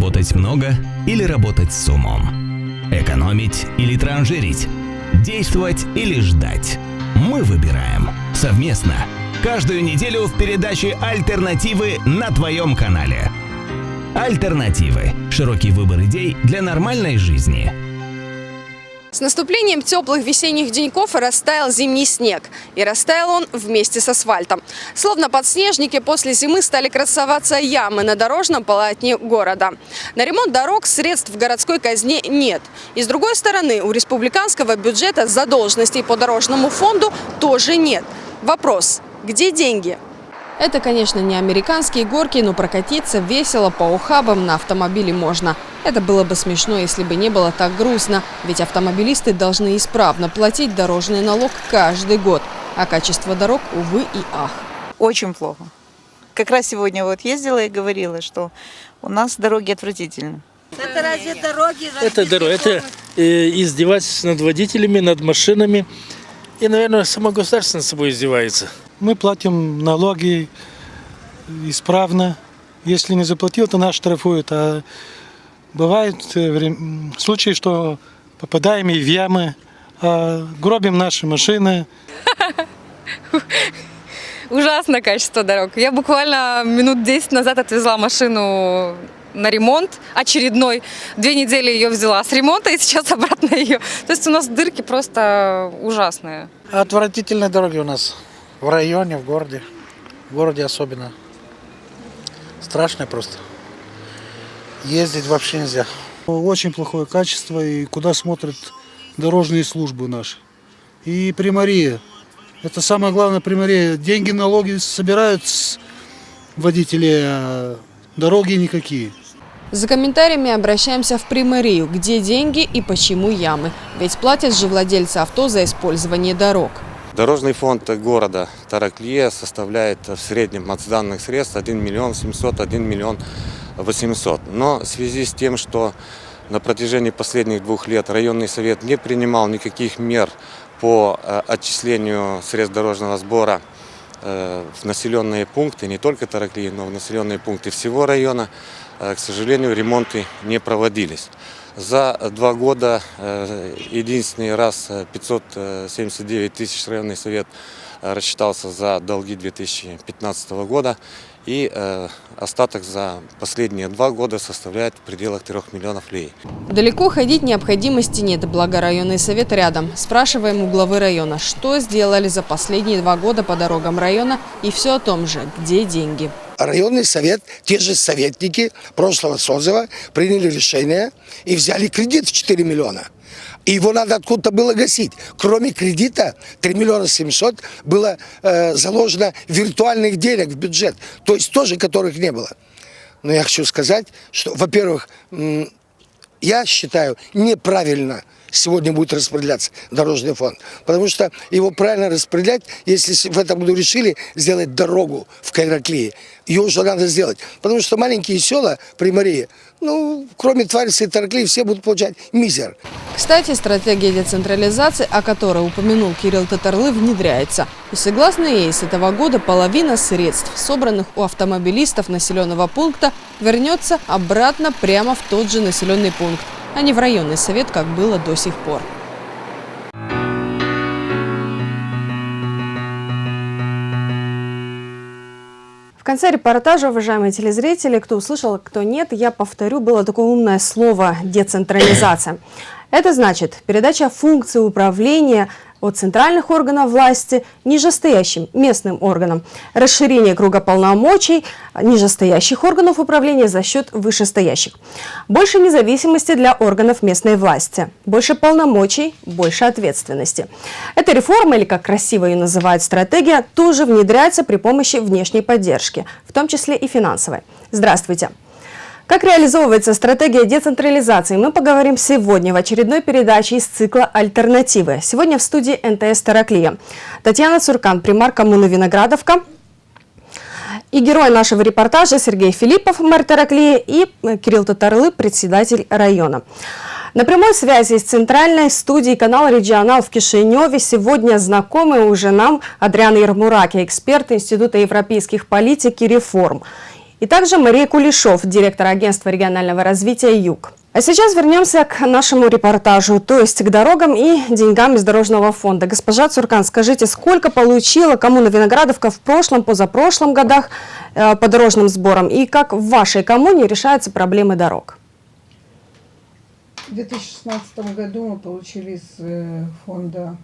Работать много или работать с умом? Экономить или транжирить? Действовать или ждать? Мы выбираем совместно. Каждую неделю в передаче «Альтернативы» на твоем канале. «Альтернативы» – широкий выбор идей для нормальной жизни. С наступлением теплых весенних деньков растаял зимний снег. И растаял он вместе с асфальтом. Словно подснежники после зимы стали красоваться ямы на дорожном полотне города. На ремонт дорог средств в городской казне нет. И с другой стороны, у республиканского бюджета задолженностей по дорожному фонду тоже нет. Вопрос – где деньги? Это, конечно, не американские горки, но прокатиться весело по ухабам на автомобиле можно. Это было бы смешно, если бы не было так грустно. Ведь автомобилисты должны исправно платить дорожный налог каждый год. А качество дорог, увы и ах. Очень плохо. Как раз сегодня вот ездила и говорила, что у нас дороги отвратительны. Это разве дороги? Это дороги. Это издевательство над водителями, над машинами. И, наверное, само государство над собой издевается. Мы платим налоги исправно. Если не заплатил, то нас штрафуют. А бывают случаи, что попадаем и в ямы, гробим наши машины. Ужасное качество дорог. Я буквально минут 10 назад отвезла машину на ремонт очередной. 2 недели ее взяла с ремонта и сейчас обратно ее. То есть у нас дырки просто ужасные. Отвратительные дороги у нас в районе, в городе. В городе особенно. Страшно просто. Ездить вообще нельзя. Очень плохое качество, и куда смотрят дорожные службы наши. И примария. Это самое главное, примария. Деньги, налоги собирают с водителей, а дороги никакие. За комментариями обращаемся в примарию. Где деньги и почему ямы? Ведь платят же владельцы авто за использование дорог. Дорожный фонд города Тараклия составляет в среднем от сданных средств 1 миллион 700, 1 миллион 800. Но в связи с тем, что на протяжении последних 2 лет районный совет не принимал никаких мер по отчислению средств дорожного сбора в населенные пункты, не только Тараклии, но в населенные пункты всего района, к сожалению, ремонты не проводились. За 2 года единственный раз 579 тысяч районный совет рассчитался за долги 2015 года, и остаток за последние 2 года составляет в пределах 3 миллионов лей. Далеко ходить необходимости нет, благо районный совет рядом. Спрашиваем у главы района, что сделали за последние 2 года по дорогам района, и все о том же, где деньги. Районный совет, те же советники прошлого созыва приняли решение и взяли кредит в 4 миллиона. И его надо откуда-то было гасить. Кроме кредита 3 миллиона 700 было заложено виртуальных денег в бюджет, то есть тоже которых не было. Но я хочу сказать, что, во-первых, я считаю неправильно сегодня будет распределяться дорожный фонд. Потому что его правильно распределять, если в этом году решили сделать дорогу в Тараклии, ее уже надо сделать. Потому что маленькие села примарии, кроме Тварицы и Тараклии, все будут получать мизер. Кстати, стратегия децентрализации, о которой упомянул Кирилл Татарлы, внедряется. И согласно ей, с этого года половина средств, собранных у автомобилистов населенного пункта, вернется обратно прямо в тот же населенный пункт, а не в районный совет, как было до сих пор. В конце репортажа, уважаемые телезрители, кто услышал, кто нет, я повторю, было такое умное слово «децентрализация». Это значит передача функций управления от центральных органов власти нижестоящим местным органам, расширение круга полномочий нижестоящих органов управления за счет вышестоящих, больше независимости для органов местной власти, больше полномочий, больше ответственности. Эта реформа, или как красиво ее называют стратегия, тоже внедряется при помощи внешней поддержки, в том числе и финансовой. Здравствуйте! Как реализовывается стратегия децентрализации, мы поговорим сегодня в очередной передаче из цикла «Альтернативы». Сегодня в студии НТС Тараклия Татьяна Цуркан, примар коммуны Виноградовка, и герой нашего репортажа Сергей Филиппов, мэр Тараклии, и Кирилл Татарлы, председатель района. На прямой связи из центральной студии канала «Регионал» в Кишиневе сегодня знакомый уже нам Адриан Ермураки, эксперт Института европейских политик и реформ. И также Мария Кулешов, директор агентства регионального развития «Юг». А сейчас вернемся к нашему репортажу, то есть к дорогам и деньгам из дорожного фонда. Госпожа Цуркан, скажите, сколько получила коммуна Виноградовка в прошлом, позапрошлом годах по дорожным сборам и как в вашей коммуне решаются проблемы дорог? В 2016 году мы получили из фонда,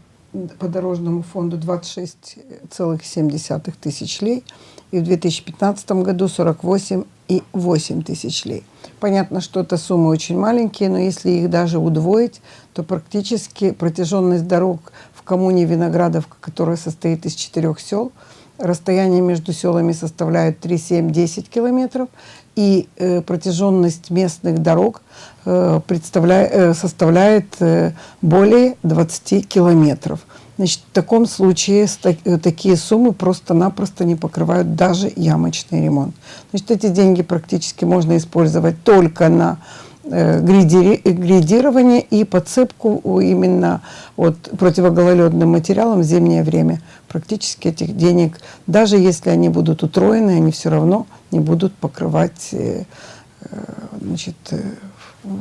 по дорожному фонду 26,7 тысяч лей, и в 2015 году 48,8 тысяч лей. Понятно, что это суммы очень маленькие, но если их даже удвоить, то практически протяженность дорог в коммуне Виноградовка, которая состоит из 4 сел, расстояние между селами составляет 3-7-10 километров, и протяженность местных дорог составляет более 20 километров. Значит, в таком случае такие суммы просто-напросто не покрывают даже ямочный ремонт. Значит, эти деньги практически можно использовать только на грейдирование и подсыпку именно противогололедным материалом в зимнее время. Практически этих денег, даже если они будут утроены, они все равно не будут покрывать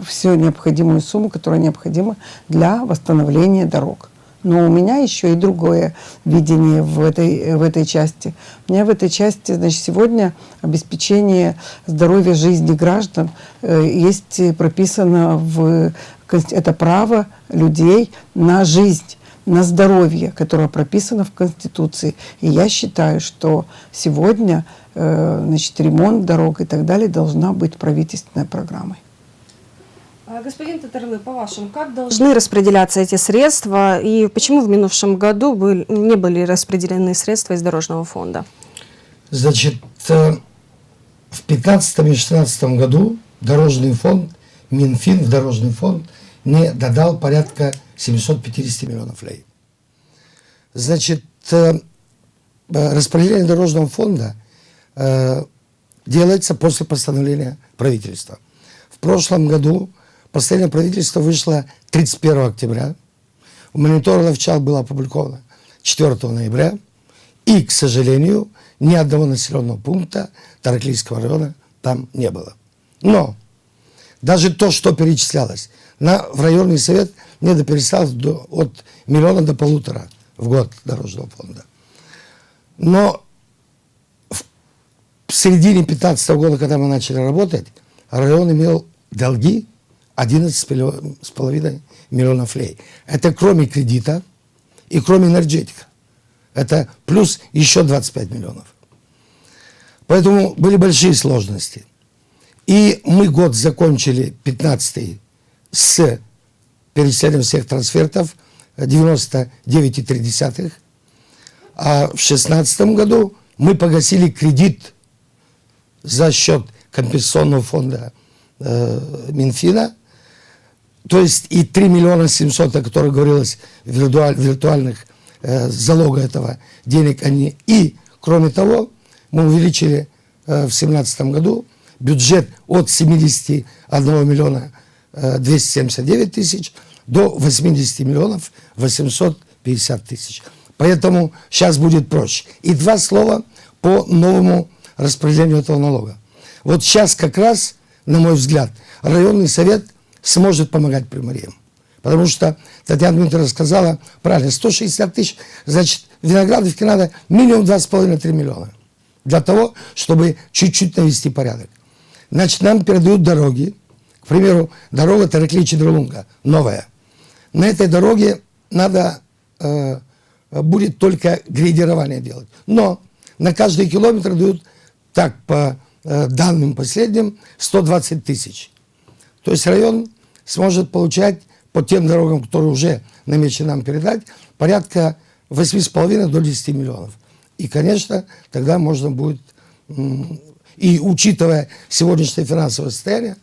всю необходимую сумму, которая необходима для восстановления дорог. Но у меня еще и другое видение в этой части. У меня в этой части, значит, сегодня обеспечение здоровья жизни граждан есть прописано это право людей на жизнь, на здоровье, которое прописано в Конституции. И я считаю, что сегодня, значит, ремонт дорог и так далее должна быть правительственной программой. Господин Татарлы, по-вашему, как должны распределяться эти средства и почему в минувшем году не были распределены средства из дорожного фонда? Значит, в 2015 и 2016 году дорожный фонд, Минфин в дорожный фонд не додал порядка 750 миллионов лей. Значит, распределение дорожного фонда делается после постановления правительства. В прошлом году постановление правительства вышло 31 октября. У монитора «Ловчал» было опубликовано 4 ноября. И, к сожалению, ни одного населенного пункта Тараклийского района там не было. Но даже то, что перечислялось, в районный совет недоперечислялось от 1 миллиона до 1,5 в год дорожного фонда. Но в середине 2015 года, когда мы начали работать, район имел долги 11,5 миллионов лей. Это кроме кредита и кроме энергетика. Это плюс еще 25 миллионов. Поэтому были большие сложности. И мы год закончили, 15-й, с перечислением всех трансфертов 99,3. А в 2016 году мы погасили кредит за счет компенсационного фонда Минфина. То есть и 3 миллиона 700, о которых говорилось, виртуальных залога этого денег они. И, кроме того, мы увеличили в 2017 году бюджет от 71 миллиона 279 тысяч до 80 миллионов 850 тысяч. Поэтому сейчас будет проще. И 2 слова по новому распределению этого налога. Вот сейчас как раз, на мой взгляд, районный совет сможет помогать примариям. Потому что Татьяна Дмитриевна сказала правильно, 160 тысяч, значит, в Виноградовке надо минимум 2,5-3 миллиона. Для того, чтобы чуть-чуть навести порядок. Значит, нам передают дороги. К примеру, дорога Тараклий-Чедрулунга, новая. На этой дороге надо будет только грейдирование делать. Но на каждый километр дают, так по данным последним, 120 тысяч. То есть район сможет получать по тем дорогам, которые уже намечено нам передать, порядка 8,5 до 10 миллионов. И, конечно, тогда можно будет, и учитывая сегодняшнее финансовое состояние,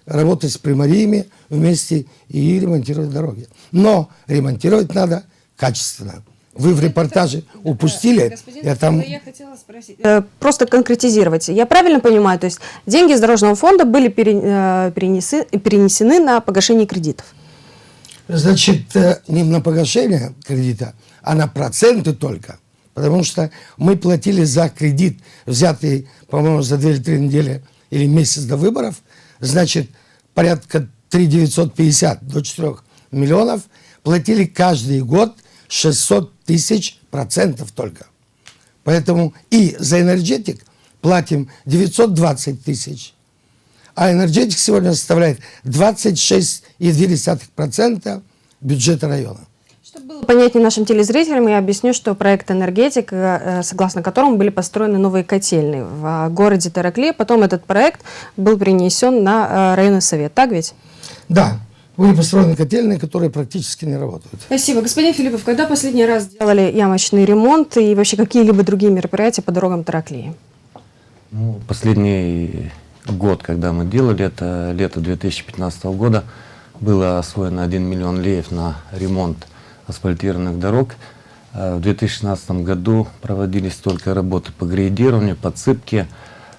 работать с примариями вместе и ремонтировать дороги. Но ремонтировать надо качественно. Вы в репортаже упустили. Я хотела спросить. Просто конкретизировать. Я правильно понимаю, то есть деньги из дорожного фонда были перенесены на погашение кредитов? Значит, не на погашение кредита, а на проценты только. Потому что мы платили за кредит, взятый, по-моему, за 2 или 3 недели или месяц до выборов, значит, порядка 3 950 до 4 миллионов, платили каждый год 600 тысяч процентов только. Поэтому и за энергетик платим 920 тысяч. А энергетик сегодня составляет 26,2% бюджета района. Чтобы было понятнее нашим телезрителям, я объясню, что проект «Энергетик», согласно которому были построены новые котельные в городе Тараклия, потом этот проект был перенесен на районный совет. Так ведь? Да, были построены котельные, которые практически не работают. Спасибо. Господин Филиппов, когда последний раз делали ямочный ремонт и вообще какие-либо другие мероприятия по дорогам Тараклии? Ну, последний год, когда мы делали, это лето 2015 года, было освоено 1 миллион леев на ремонт асфальтированных дорог. В 2016 году проводились только работы по грейдированию, подсыпке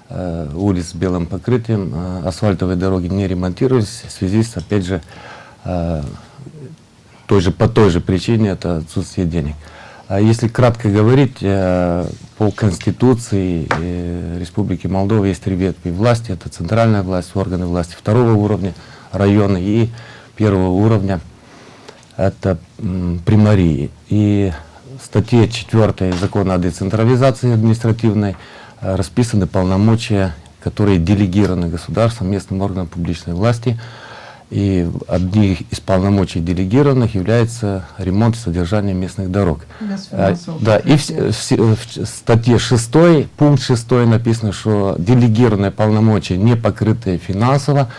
улиц с белым покрытием. Асфальтовые дороги не ремонтировались в связи с, опять же, по той же причине, это отсутствие денег. Если кратко говорить, по Конституции Республики Молдова есть 3 ветви власти. Это центральная власть, органы власти 2-го уровня, районы, и 1-го уровня это примарии. И в статье 4 закона о децентрализации административной расписаны полномочия, которые делегированы государством, местным органам публичной власти. И одним из полномочий делегированных является ремонт и содержание местных дорог. Да, и в статье 6, пункт 6 написано, что делегированные полномочия, не покрытые финансово,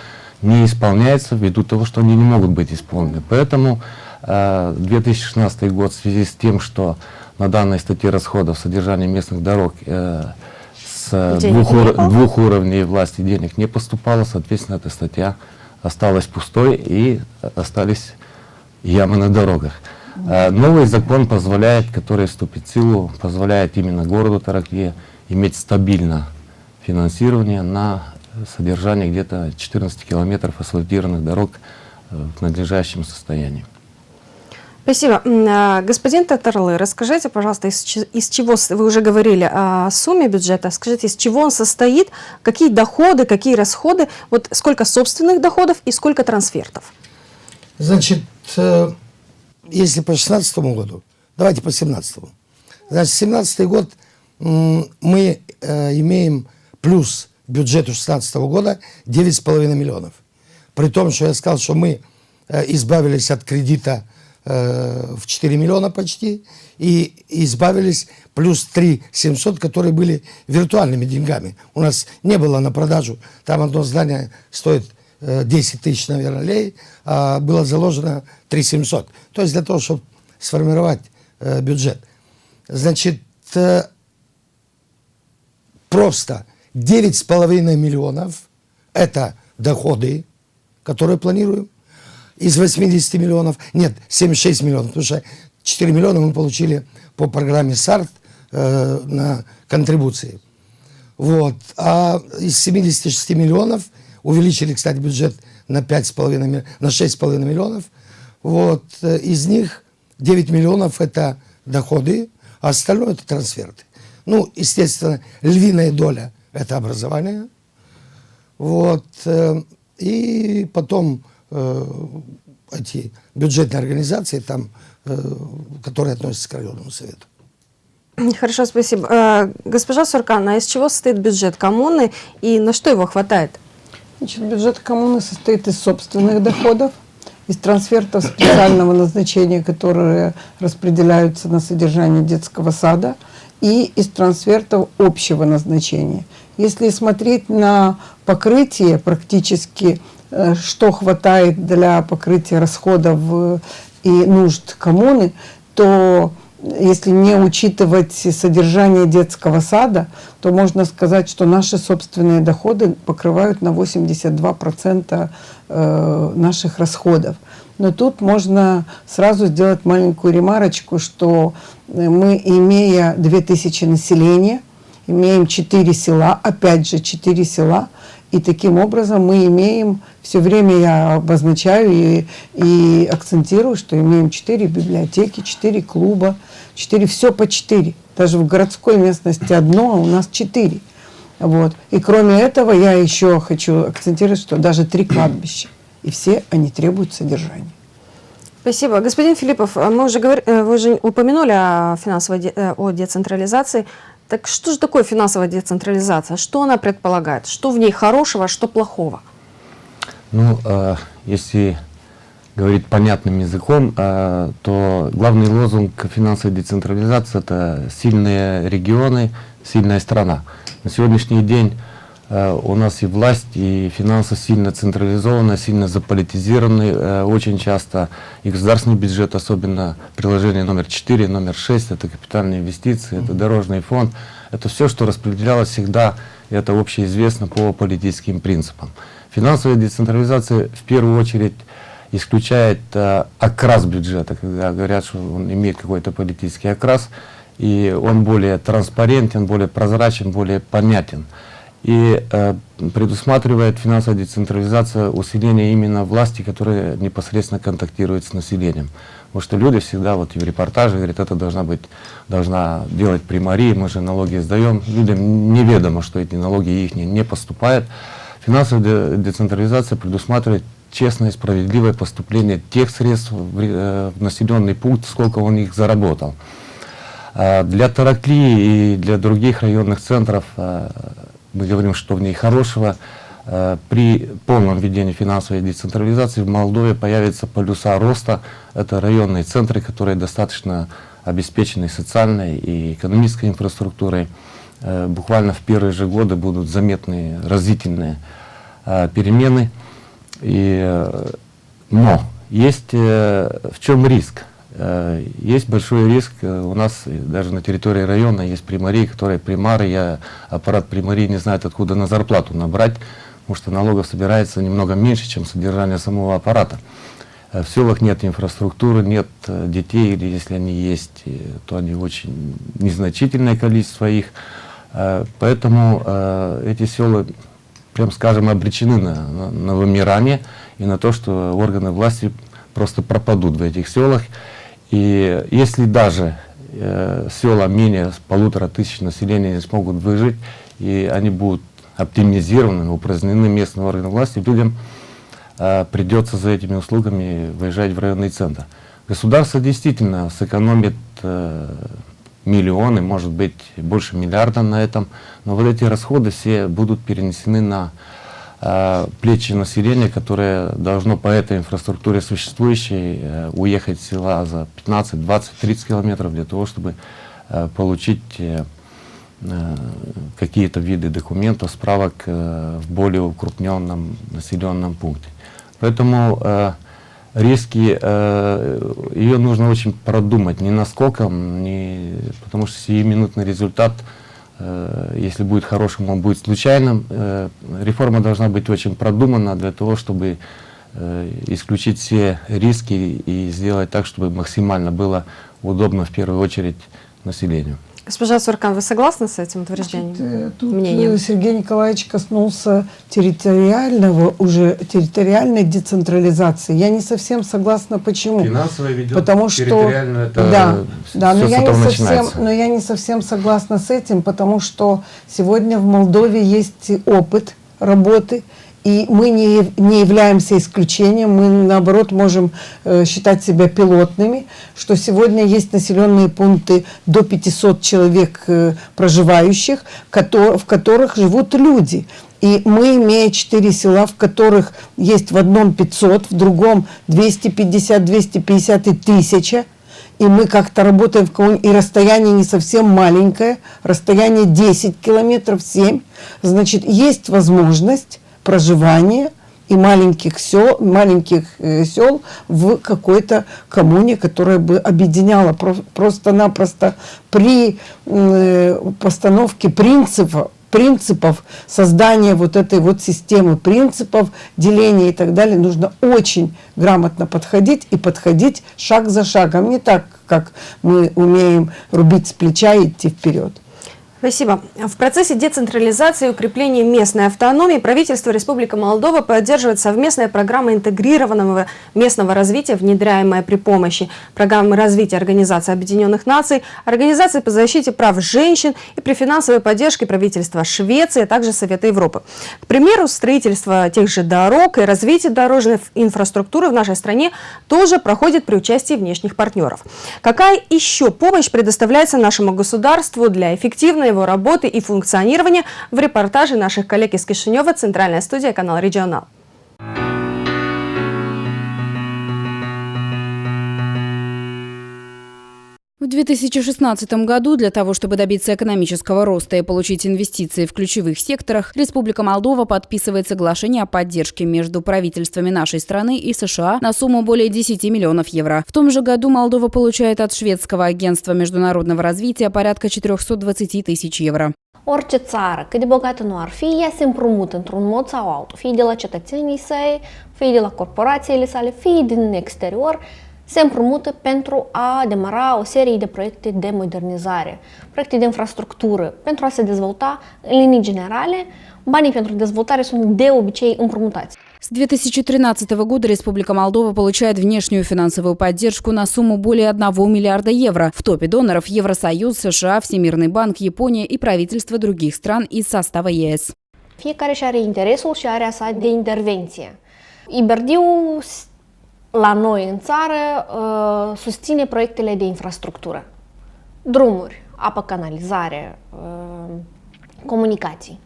не исполняются ввиду того, что они не могут быть исполнены. Поэтому 2016 год в связи с тем, что на данной статье расходов содержание местных дорог с 2 уровней власти денег не поступало, соответственно, эта статья осталась пустой и остались ямы на дорогах. Новый закон позволяет, который вступит в силу, позволяет именно городу Тараклия иметь стабильное финансирование на содержание где-то 14 километров асфальтированных дорог в надлежащем состоянии. Спасибо. Господин Татарлы, расскажите, пожалуйста, из чего, вы уже говорили о сумме бюджета, скажите, из чего он состоит, какие доходы, какие расходы, вот сколько собственных доходов и сколько трансфертов? Значит, если по 2016 году, давайте по 2017. Значит, 2017 год мы имеем плюс к бюджету 2016 года 9,5 миллионов. При том, что я сказал, что мы избавились от кредита в 4 миллиона почти, и избавились плюс 3 700, которые были виртуальными деньгами. У нас не было на продажу, там одно здание стоит 10 тысяч, наверное, лей, а было заложено 3 700. То есть для того, чтобы сформировать бюджет. Значит, просто 9,5 миллионов – это доходы, которые планируем. Из 80 миллионов, нет, 76 миллионов, потому что 4 миллиона мы получили по программе САРТ на контрибуции. Вот. А из 76 миллионов увеличили, кстати, бюджет на 6,5 миллионов. Вот. Из них 9 миллионов это доходы, а остальное это трансферты. Ну, естественно, львиная доля это образование. Вот. И потом эти бюджетные организации, там, которые относятся к районному совету. Хорошо, спасибо. Госпожа Суркан, а из чего состоит бюджет коммуны и на что его хватает? Значит, бюджет коммуны состоит из собственных доходов, из трансфертов специального назначения, которые распределяются на содержание детского сада, и из трансфертов общего назначения. Если смотреть на покрытие, практически что хватает для покрытия расходов и нужд коммуны, то если не учитывать содержание детского сада, то можно сказать, что наши собственные доходы покрывают на 82% наших расходов. Но тут можно сразу сделать маленькую ремарочку, что мы, имея 2000 населения, имеем 4 села, опять же 4 села, И таким образом мы имеем, все время я обозначаю и акцентирую, что имеем 4 библиотеки, 4 клуба, 4, все по 4. Даже в городской местности одно, а у нас 4. Вот. И кроме этого я еще хочу акцентировать, что даже 3 кладбища. И все они требуют содержания. Спасибо. Господин Филиппов, вы уже упомянули о децентрализации. Так что же такое финансовая децентрализация? Что она предполагает? Что в ней хорошего, что плохого? Ну, если говорить понятным языком, то главный лозунг финансовой децентрализации — это сильные регионы, сильная страна. На сегодняшний день у нас и власть, и финансы сильно централизованы, сильно заполитизированы. Очень часто и государственный бюджет, особенно приложение номер 4, номер 6, это капитальные инвестиции, это дорожный фонд. Это все, что распределялось всегда, это общеизвестно по политическим принципам. Финансовая децентрализация в первую очередь исключает окрас бюджета, когда говорят, что он имеет какой-то политический окрас, и он более транспарентен, более прозрачен, более понятен. И предусматривает финансовая децентрализация усиление именно власти, которая непосредственно контактирует с населением. Потому что люди всегда вот и в репортаже говорят, это должна делать примария, мы же налоги сдаем. Людям неведомо, что эти налоги их не поступают. Финансовая децентрализация предусматривает честное и справедливое поступление тех средств в населенный пункт, сколько он их заработал. Для Тараклии и для других районных центров мы говорим, что в ней хорошего. При полном введении финансовой децентрализации в Молдове появятся полюса роста. Это районные центры, которые достаточно обеспечены социальной и экономической инфраструктурой. Буквально в первые же годы будут заметные разительные перемены. Но есть в чем риск? Есть большой риск, у нас даже на территории района есть примарии, которые примары, аппарат примарии не знает, откуда на зарплату набрать, потому что налогов собирается немного меньше, чем содержание самого аппарата. В селах нет инфраструктуры, нет детей, или если они есть, то они очень незначительное количество их. Поэтому эти села, прям скажем, обречены на вымирание и на то, что органы власти просто пропадут в этих селах. И если даже села менее 1500 населения не смогут выжить, и они будут оптимизированы, упразднены местные органы власти, людям придется за этими услугами выезжать в районный центр. Государство действительно сэкономит миллионы, может быть, больше миллиарда на этом, но вот эти расходы все будут перенесены на плечи населения, которое должно по этой инфраструктуре существующей уехать с села за 15, 20, 30 километров для того, чтобы получить какие-то виды документов, справок в более укрупненном населенном пункте. Поэтому риски, ее нужно очень продумать, не наскоком, потому что сиюминутный результат, если будет хорошим, он будет случайным. Реформа должна быть очень продумана для того, чтобы исключить все риски и сделать так, чтобы максимально было удобно в первую очередь населению. Госпожа Цуркан, вы согласны с этим утверждением? Тут Сергей Николаевич коснулся территориальной децентрализации. Я не совсем согласна. Почему? Финансово ведет, потому что это но я не совсем согласна с этим, потому что сегодня в Молдове есть опыт работы. И мы не являемся исключением, мы наоборот можем считать себя пилотными, что сегодня есть населенные пункты до 500 человек проживающих, в которых живут люди. И мы, имея 4 села, в которых есть в одном 500, в другом 250, 250 и 1000, и мы как-то работаем и расстояние не совсем маленькое, расстояние 10 километров, 7, значит, есть возможность проживания и маленьких сел в какой-то коммуне, которая бы объединяла просто-напросто при постановке принципов создания вот этой вот системы принципов, деления и так далее, нужно очень грамотно подходить и подходить шаг за шагом, не так, как мы умеем рубить с плеча и идти вперед. Спасибо. В процессе децентрализации и укрепления местной автономии правительство Республики Молдова поддерживает совместные программы интегрированного местного развития, внедряемые при помощи программы развития Организации Объединенных Наций, Организации по защите прав женщин и при финансовой поддержке правительства Швеции, а также Совета Европы. К примеру, строительство тех же дорог и развитие дорожной инфраструктуры в нашей стране тоже проходит при участии внешних партнеров. Какая еще помощь предоставляется нашему государству для эффективной его работы и функционирования, в репортаже наших коллег из Кишинева, центральная студия, канал «Регионал». В 2016 году для того, чтобы добиться экономического роста и получить инвестиции в ключевых секторах, Республика Молдова подписывает соглашение о поддержке между правительствами нашей страны и США на сумму более 10 миллионов евро. В том же году Молдова получает от шведского агентства международного развития порядка 420 тысяч евро. Orice țară, cât de bogată nu ar fi, ea se împrumută într-un mod sau altul, fie de la cetățenii săi, fie de la corporațiile sale, fie din exterior, se împrumută pentru a demara o serie de proiecte de modernizare, proiecte de infrastructură, pentru a se dezvolta în linii generale. Banii pentru dezvoltare sunt de obicei împrumutați. С 2013 года Республика Молдова получает внешнюю финансовую поддержку на сумму более 1 миллиарда евро. В топе доноров Евросоюз, США, Всемирный банк, Япония и правительства других стран из состава ЕС. Fiecare și are interesul și area sa de intervenție. IBRD-ul la noi în țară susține proiectele de infrastructură. Drumuri, apă, canalizare, comunicații.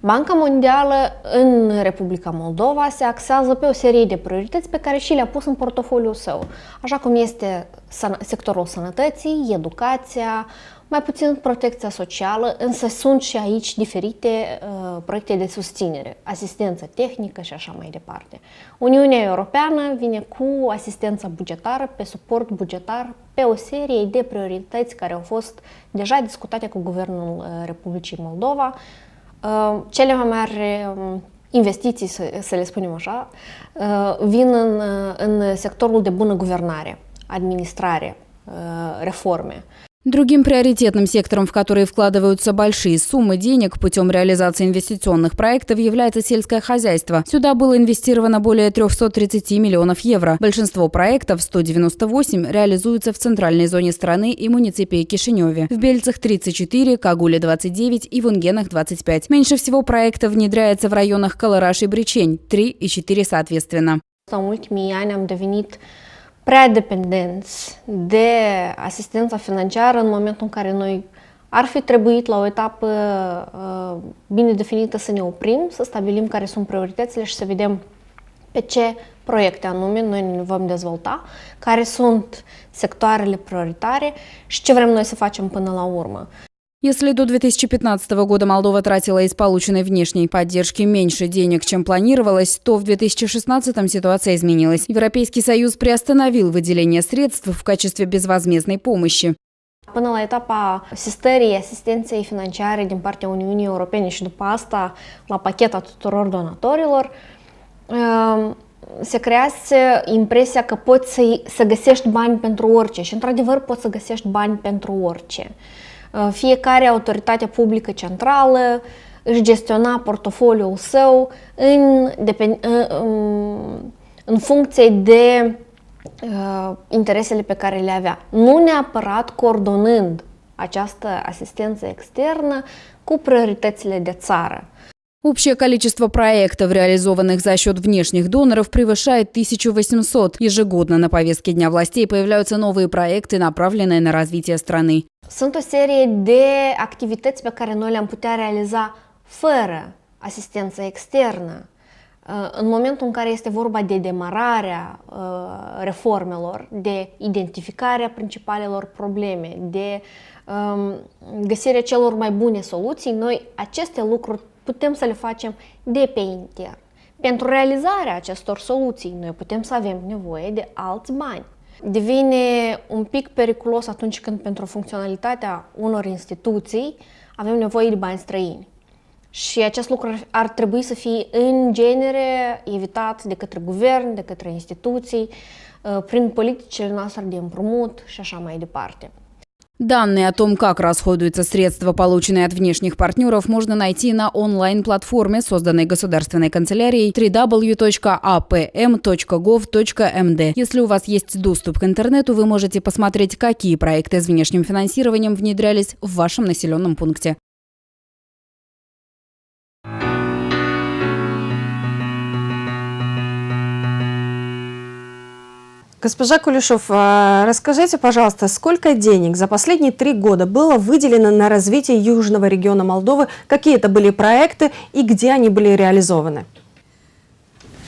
Banca Mondială în Republica Moldova se axează pe o serie de priorități pe care și le-a pus în portofoliul său, așa cum este sectorul sănătății, educația, mai puțin protecția socială, însă sunt și aici diferite proiecte de susținere, asistență tehnică și așa mai departe. Uniunea Europeană vine cu asistența bugetară, pe suport bugetar, pe o serie de priorități care au fost deja discutate cu Guvernul Republicii Moldova. Cele mai mari investiții, să le spunem așa, vin în sectorul de bună guvernare, administrare, реформы. Другим приоритетным сектором, в который вкладываются большие суммы денег путем реализации инвестиционных проектов, является сельское хозяйство. Сюда было инвестировано более 330 миллионов евро. Большинство проектов, 198, реализуются в центральной зоне страны и муниципии Кишиневе. В Бельцах 34, Кагуле 29 и Вунгенах 25. Меньше всего проектов внедряется в районах Калараш и Бричень, 3 и 4 соответственно. În ultimii ani am devenit prea dependenți de asistența financiară în momentul în care noi ar fi trebuit la o etapă bine definită să ne oprim, să stabilim care sunt prioritățile și să vedem pe ce proiecte anume noi ne vom dezvolta, care sunt sectoarele prioritare și ce vrem noi să facem până la urmă. Если до 2015 года Молдова тратила из полученной внешней поддержки меньше денег, чем планировалось, то в 2016 ситуация изменилась. Европейский Союз приостановил выделение средств в качестве безвозмездной помощи. Până la etapa asistării, asistenței financiare din partea Uniunii Europene și după asta la pacheta tuturor donatorilor, se crease impresia că poți să găsești bani pentru orice și într-adevăr poți să găsești bani pentru orice. Fiecare autoritate publică centrală își gestiona portofoliul său în funcție de interesele pe care le avea, nu neapărat coordonând această asistență externă cu prioritățile de țară. Общее количество проектов, реализованных за счет внешних доноров, превышает 1800. Ежегодно на повестке дня властей появляются новые проекты, направленные на развитие страны. Sunt o serie de activități pe care noi le-am putea realiza fără asistență externă. În momentul în care este vorba de demararea reformelor, de identificarea principalelor probleme, de găsirea celor mai bune soluții, noi aceste lucruri putem să le facem de pe intern. Pentru realizarea acestor soluții, noi putem să avem nevoie de alți bani. Devine un pic periculos atunci când pentru funcționalitatea unor instituții avem nevoie de bani străini. Și acest lucru ar trebui să fie în genere evitat de către guvern, de către instituții, prin politicile noastre de împrumut și așa mai departe. Данные о том, как расходуются средства, полученные от внешних партнеров, можно найти на онлайн-платформе, созданной Государственной канцелярией www.apm.gov.md. Если у вас есть доступ к интернету, вы можете посмотреть, какие проекты с внешним финансированием внедрялись в вашем населенном пункте. Госпожа Кулешов, расскажите, пожалуйста, сколько денег за последние 3 года было выделено на развитие южного региона Молдовы? Какие это были проекты и где они были реализованы?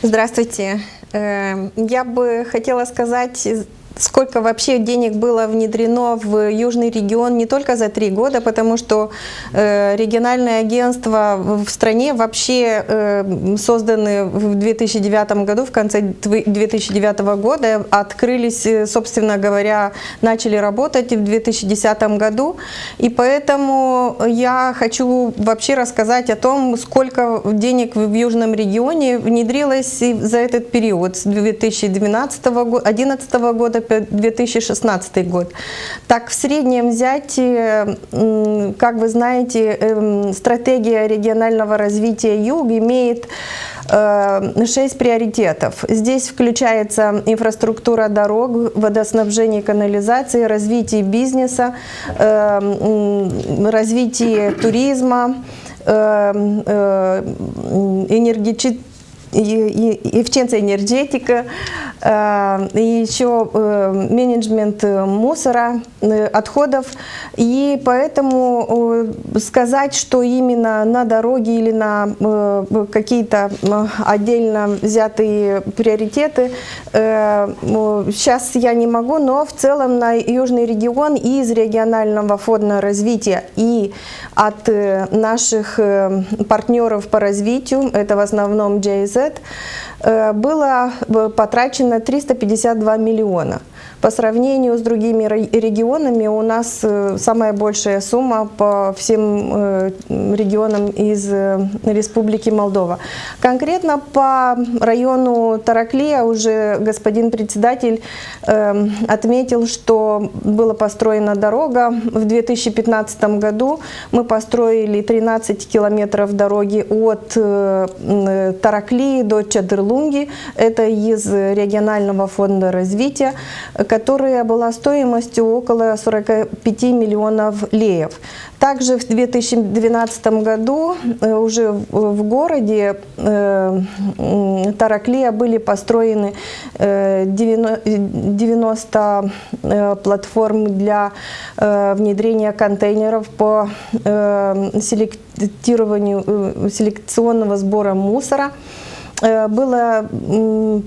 Здравствуйте. Я бы хотела сказать, сколько вообще денег было внедрено в южный регион не только за 3 года, потому что региональные агентства в стране вообще созданы в 2009 году, в конце 2009 года, открылись, собственно говоря, начали работать в 2010 году. И поэтому я хочу вообще рассказать о том, сколько денег в южном регионе внедрилось за этот период с 2011 года 2016 год. Так, в среднем взять, как вы знаете, стратегия регионального развития Юг имеет 6 приоритетов. Здесь включается инфраструктура дорог, водоснабжение, канализации, развитие бизнеса, развитие туризма, эффективная энергетика, и еще менеджмент мусора, отходов. И поэтому сказать, что именно на дороге или на какие-то отдельно взятые приоритеты, сейчас я не могу, но в целом на южный регион и из регионального фонда развития, и от наших партнеров по развитию, это в основном GIZ, было потрачено 352 миллиона. По сравнению с другими регионами у нас самая большая сумма по всем регионам из Республики Молдова. Конкретно по району Тараклия уже господин председатель отметил, что была построена дорога. В 2015 году мы построили 13 километров дороги от Тараклии до Чадырлунги. Это из регионального фонда развития, которая была стоимостью около 45 миллионов леев. Также в 2012 году уже в городе Тараклия были построены 90 платформ для внедрения контейнеров по селекционного сбора мусора. Было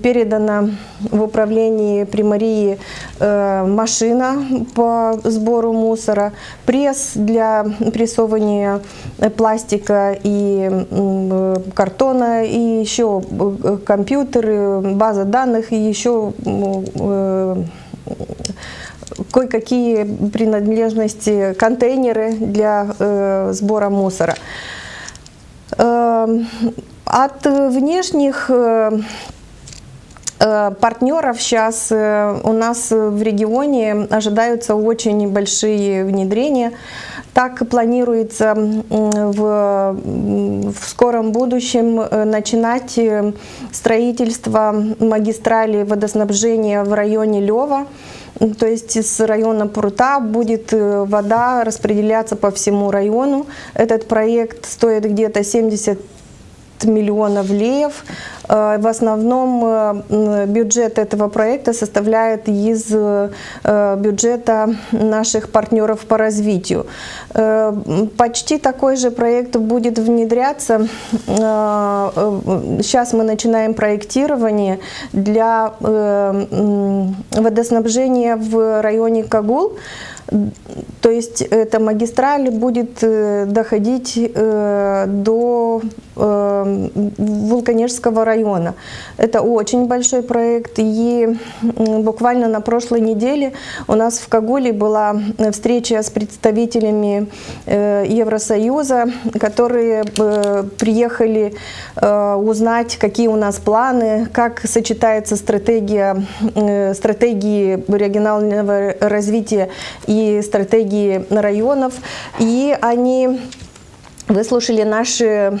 передано в управлении Примарии машина по сбору мусора, пресс для прессования пластика и картона, и еще компьютеры, база данных, и еще кое-какие принадлежности, контейнеры для сбора мусора. От внешних партнеров сейчас у нас в регионе ожидаются очень большие внедрения. Так планируется в скором будущем начинать строительство магистрали водоснабжения в районе Лёва. То есть с района Прута будет вода распределяться по всему району. Этот проект стоит где-то 70 миллионов леев. В основном бюджет этого проекта составляет из бюджета наших партнеров по развитию. Почти такой же проект будет внедряться. Сейчас мы начинаем проектирование для водоснабжения в районе Кагул. То есть эта магистраль будет доходить до Вулканежского района. Это очень большой проект. И буквально на прошлой неделе у нас в Кагуле была встреча с представителями Евросоюза, которые приехали узнать, какие у нас планы, как сочетается стратегии регионального развития и и стратегии районов, и они выслушали наши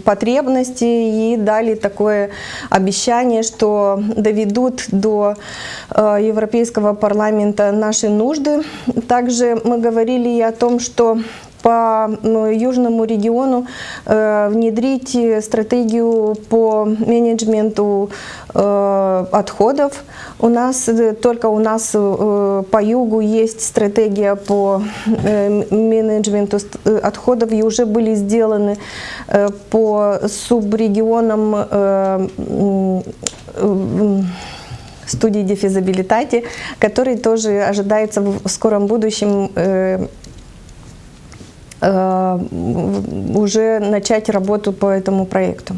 потребности и дали такое обещание, что доведут до Европейского парламента наши нужды. Также мы говорили и о том, что по южному региону внедрить стратегию по менеджменту отходов. Только у нас по югу есть стратегия по менеджменту отходов, и уже были сделаны по субрегионам студии дефизабилитати, который тоже ожидается в скором будущем уже начать работу по этому проекту.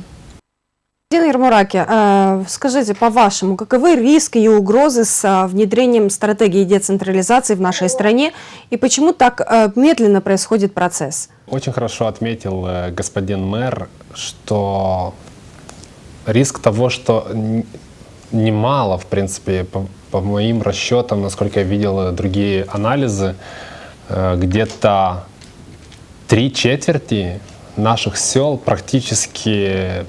Дина Ермораки, скажите, по-вашему, каковы риски и угрозы с внедрением стратегии децентрализации в нашей стране и почему так медленно происходит процесс? Очень хорошо отметил господин мэр, что риск того, что немало, в принципе, по моим расчетам, насколько я видел другие анализы, где-то 3/4 наших сел практически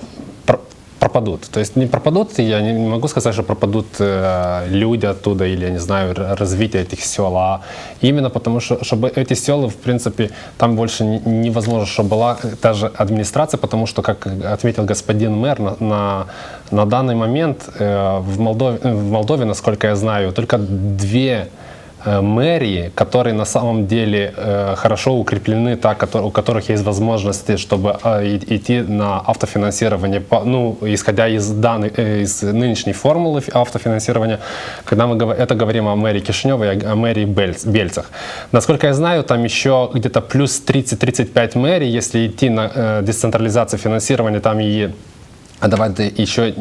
пропадут. То есть не пропадут, я не могу сказать, что пропадут люди оттуда или, я не знаю, развитие этих сел, а именно потому, что чтобы эти села, в принципе, там больше невозможно, чтобы была та же администрация, потому что, как отметил господин мэр, на данный момент в Молдове, насколько я знаю, только 2 мэрии, которые на самом деле хорошо укреплены, у которых есть возможности, чтобы идти на автофинансирование, исходя из нынешней формулы автофинансирования, когда мы говорим о мэрии Кишинева и о мэрии Бельцах. Насколько я знаю, там еще где-то плюс 30-35 мэрий, если идти на децентрализацию финансирования, там и давать еще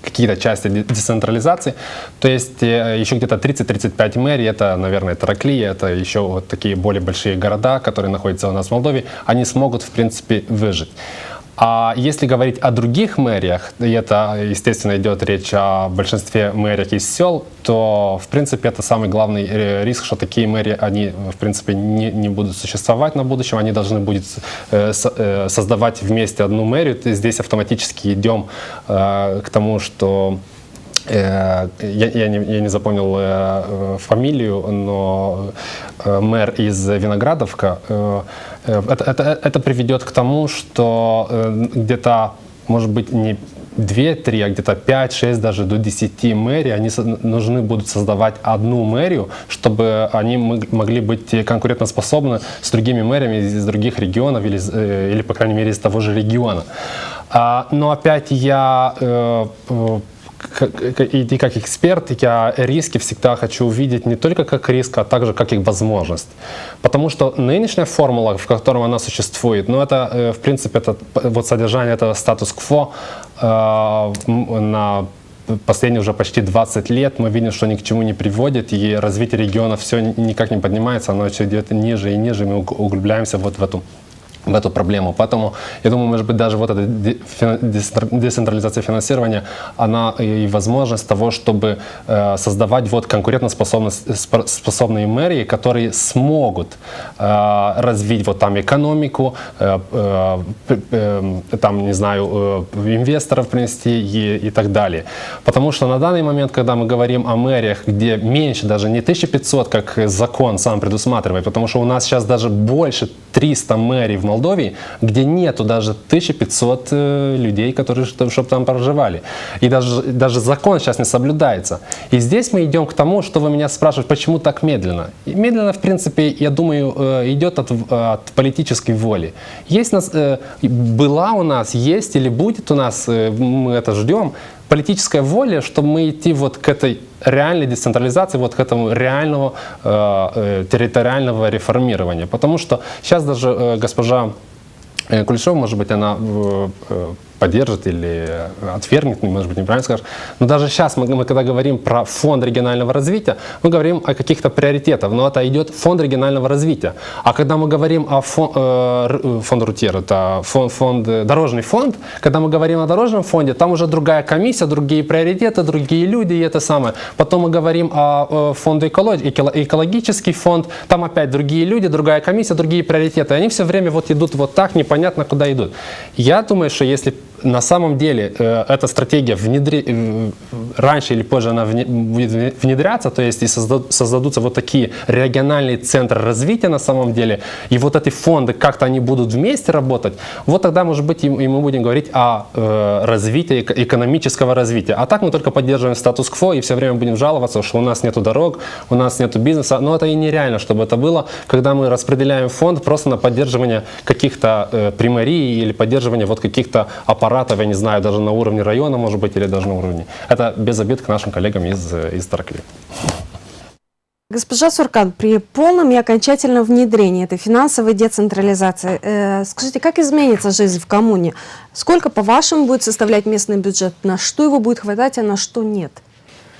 какие-то части децентрализации. То есть еще где-то 30-35 мэрий, это, наверное, Тараклия, это еще вот такие более большие города, которые находятся у нас в Молдове, они смогут, в принципе, выжить. А если говорить о других мэриях, и это, естественно, идет речь о большинстве мэриях из сел, то, в принципе, это самый главный риск, что такие мэрии, они, в принципе, не будут существовать на будущем, они должны будут создавать вместе одну мэрию. Здесь автоматически идем к тому, что я не запомнил фамилию, но мэр из Виноградовка, это приведет к тому, что где-то, может быть, не 2-3, а где-то 5-6, даже до 10 мэрий, они нужны будут создавать одну мэрию, чтобы они могли быть конкурентоспособны с другими мэриями из других регионов или по крайней мере, из того же региона. Но опять я... И как эксперт, я риски всегда хочу увидеть не только как риск, а также как их возможность. Потому что нынешняя формула, в которой она существует, это, в принципе, это вот содержание этого статус-кво на последние уже почти 20 лет. Мы видим, что ни к чему не приводит, и развитие региона все никак не поднимается, оно все идет ниже и ниже, мы углубляемся вот в эту проблему. Поэтому, я думаю, может быть, даже вот эта децентрализация финансирования, она и возможность того, чтобы создавать вот конкурентоспособные мэрии, которые смогут развить вот там экономику, там, не знаю, инвесторов принести и так далее. Потому что на данный момент, когда мы говорим о мэриях, где меньше, даже не 1500, как закон сам предусматривает, потому что у нас сейчас даже больше 300 мэрий в Молдове, где нету даже 1500 людей, которые чтобы там проживали. И даже закон сейчас не соблюдается. И здесь мы идем к тому, что вы меня спрашиваете, почему так медленно. И медленно, в принципе, я думаю, идет от политической воли. Была у нас, есть или будет у нас, мы это ждем, политическая воля, чтобы мы идти вот к этой реальной децентрализации, вот к этому реального территориального реформирования. Потому что сейчас даже госпожа Кулешова, может быть, она поддержит или отвергнет, может быть, неправильно скажешь. Но даже сейчас мы когда говорим про фонд регионального развития, мы говорим о каких-то приоритетах, но это идет фонд регионального развития. А когда мы говорим о фонд РУТЕР, это дорожный фонд, когда мы говорим о дорожном фонде, там уже другая комиссия, другие приоритеты, другие люди и это самое. Потом мы говорим о фонде экологический фонд, там опять другие люди, другая комиссия, другие приоритеты. Они все время вот идут вот так, непонятно куда идут. Я думаю, что если на самом деле эта стратегия раньше или позже она будет внедряться, то есть и создадутся вот такие региональные центры развития на самом деле, и вот эти фонды как-то они будут вместе работать, вот тогда, может быть, и мы будем говорить о развитии, экономического развития. А так мы только поддерживаем статус-кво и все время будем жаловаться, что у нас нету дорог, у нас нету бизнеса, но это и нереально, чтобы это было, когда мы распределяем фонд просто на поддерживание каких-то примарий или поддерживание вот каких-то аппаратов, я не знаю, даже на уровне района, может быть, или даже на уровне. Это без обид к нашим коллегам из Таракли. Госпожа Суркан, при полном и окончательном внедрении этой финансовой децентрализации, скажите, как изменится жизнь в коммуне? Сколько, по-вашему, будет составлять местный бюджет? На что его будет хватать, а на что нет?